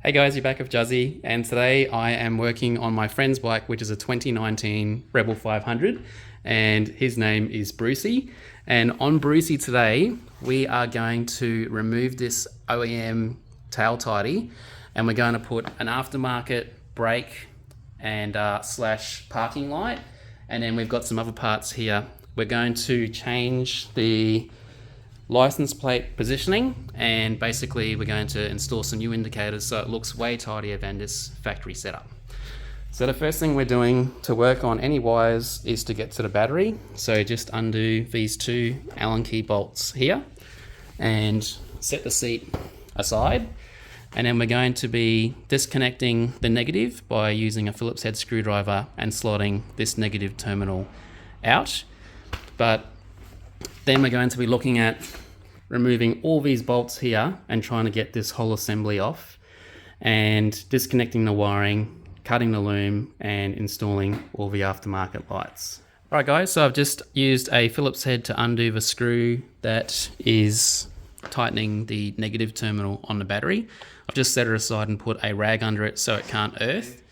Hey guys, you're back with Juzzy, and today I am working on my friend's bike, which is a 2019 Rebel 500, and his name is Brucey. And on Brucey today, we are going to remove this OEM Tailtidy, and we're going to put an aftermarket brake and slash parking light, and then we've got some other parts here. We're going to change the license plate positioning, and basically we're going to install some new indicators so it looks way tidier than this factory setup. So the first thing we're doing to work on any wires is to get to the battery. So just undo these two Allen key bolts here and set the seat aside, and then we're going to be disconnecting the negative by using a Phillips head screwdriver and slotting this negative terminal out. But then we're going to be looking at removing all these bolts here and trying to get this whole assembly off, and disconnecting the wiring, cutting the loom, and installing all the aftermarket lights. Alright guys, so I've just used a Phillips head to undo the screw that is tightening the negative terminal on the battery. I've just set it aside and put a rag under it so it can't earth.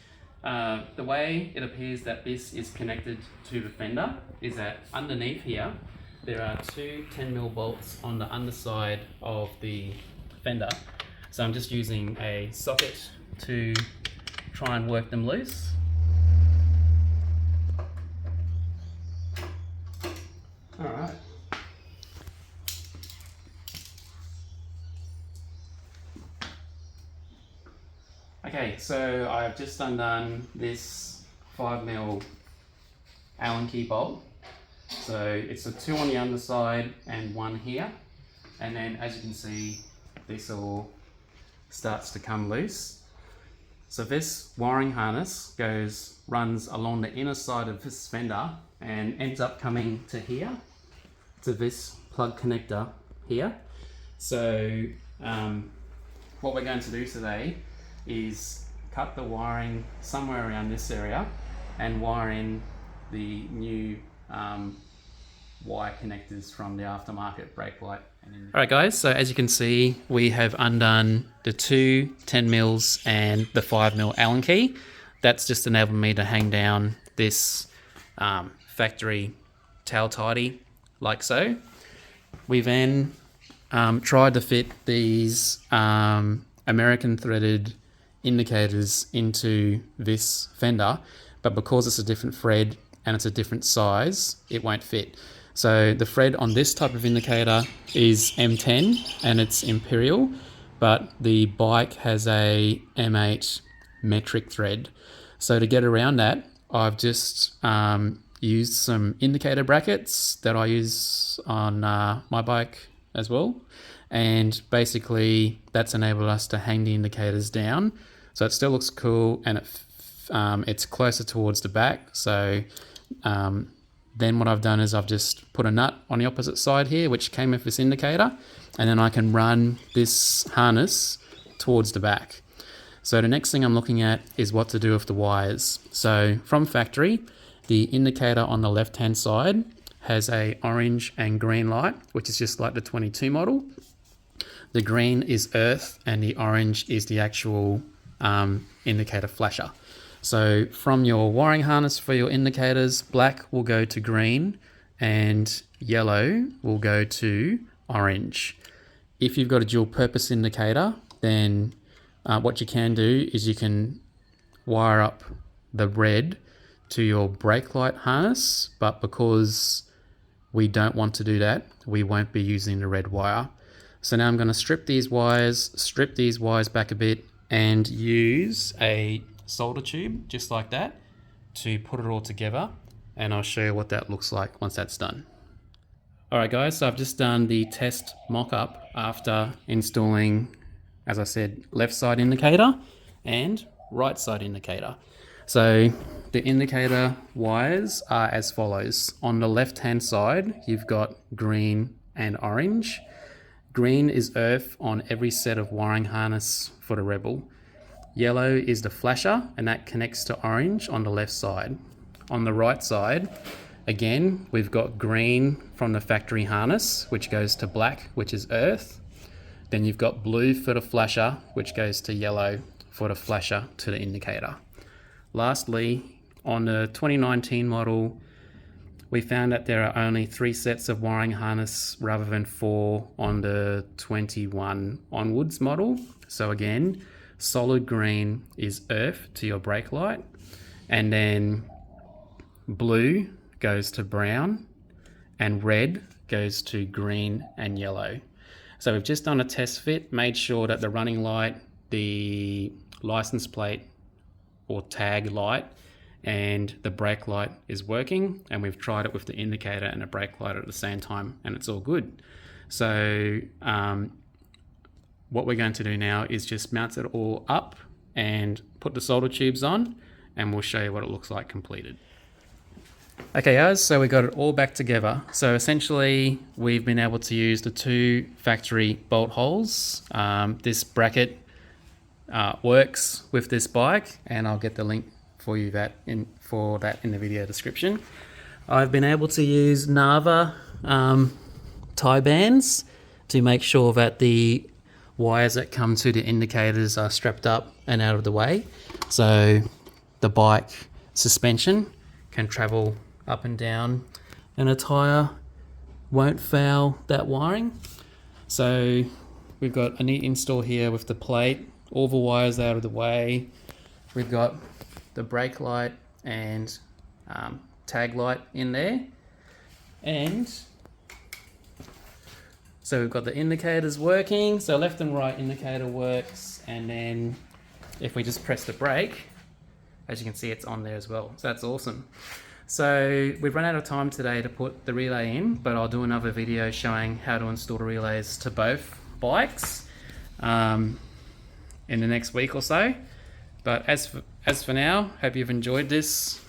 The way it appears that this is connected to the fender is that underneath here there are two 10mm bolts on the underside of the fender. So I'm just using a socket to try and work them loose. All right. Okay, so I've just undone this 5mm Allen key bolt. So it's a two on the underside and one here, and then as you can see, this all starts to come loose. So this wiring harness runs along the inner side of this fender and ends up coming to here, to this plug connector here. So what we're going to do today is cut the wiring somewhere around this area and wire in the new wire connectors from the aftermarket brake light. Alright guys, so as you can see, we have undone the two 10mm and the 5mm Allen key. That's just enabled me to hang down this factory Tailtidy like so. We then tried to fit these American threaded indicators into this fender, but because it's a different thread and it's a different size, it won't fit. So the thread on this type of indicator is M10 and it's imperial, but the bike has a M8 metric thread. So to get around that, I've just used some indicator brackets that I use on my bike as well. And basically that's enabled us to hang the indicators down. So it still looks cool, and it's closer towards the back. So then what I've done is I've just put a nut on the opposite side here, which came with this indicator, and then I can run this harness towards the back. So the next thing I'm looking at is what to do with the wires. So from factory, the indicator on the left hand side has a orange and green light, which is just like the 22 model. The green is earth and the orange is the actual indicator flasher. So from your wiring harness for your indicators, black will go to green and yellow will go to orange. If you've got a dual purpose indicator, then what you can do is you can wire up the red to your brake light harness, but because we don't want to do that, we won't be using the red wire. So now I'm going to strip these wires back a bit, and use a solder tube just like that to put it all together, and I'll show you what that looks like once that's done. Alright guys, so I've just done the test mock-up after installing, as I said, left side indicator and right side indicator. So the indicator wires are as follows. On the left hand side you've got green and orange. Green is earth on every set of wiring harness for the Rebel. Yellow is the flasher, and that connects to orange on the left side. On the right side, again, we've got green from the factory harness, which goes to black, which is earth. Then you've got blue for the flasher, which goes to yellow for the flasher to the indicator. Lastly, on the 2019 model, we found that there are only 3 sets of wiring harness rather than 4 on the 21 onwards model. So again, solid green is earth to your brake light, and then blue goes to brown, and red goes to green and yellow. So we've just done a test fit, made sure that the running light, the license plate or tag light, and the brake light is working, and we've tried it with the indicator and the brake light at the same time, and it's all good. So what we're going to do now is just mount it all up and put the solder tubes on, and we'll show you what it looks like completed. Okay guys, so we got it all back together. So essentially we've been able to use the 2 factory bolt holes. This bracket works with this bike, and I'll get the link for you for that in the video description. I've been able to use Nava tie bands to make sure that the wires that come to the indicators are strapped up and out of the way, so the bike suspension can travel up and down and a tire won't foul that wiring. So we've got a neat install here with the plate, all the wires out of the way. We've got the brake light and tag light in there, and so we've got the indicators working. So left and right indicator works, and then if we just press the brake, as you can see, it's on there as well. So that's awesome. So we've run out of time today to put the relay in, but I'll do another video showing how to install the relays to both bikes in the next week or so. But as for now, hope you've enjoyed this.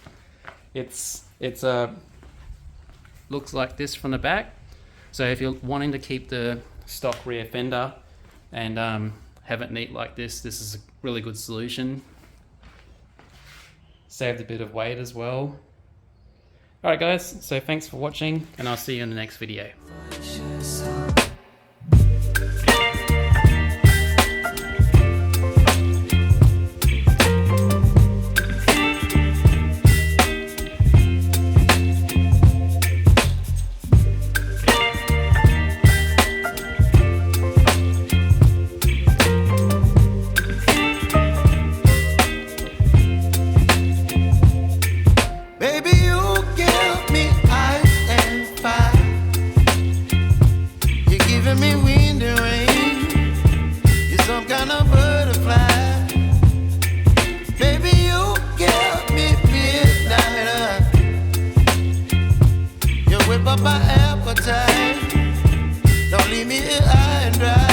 It's looks like this from the back. So if you're wanting to keep the stock rear fender and have it neat like this, this is a really good solution. Saved a bit of weight as well. Alright guys, so thanks for watching, and I'll see you in the next video. Whip up my appetite. Don't leave me here high and dry.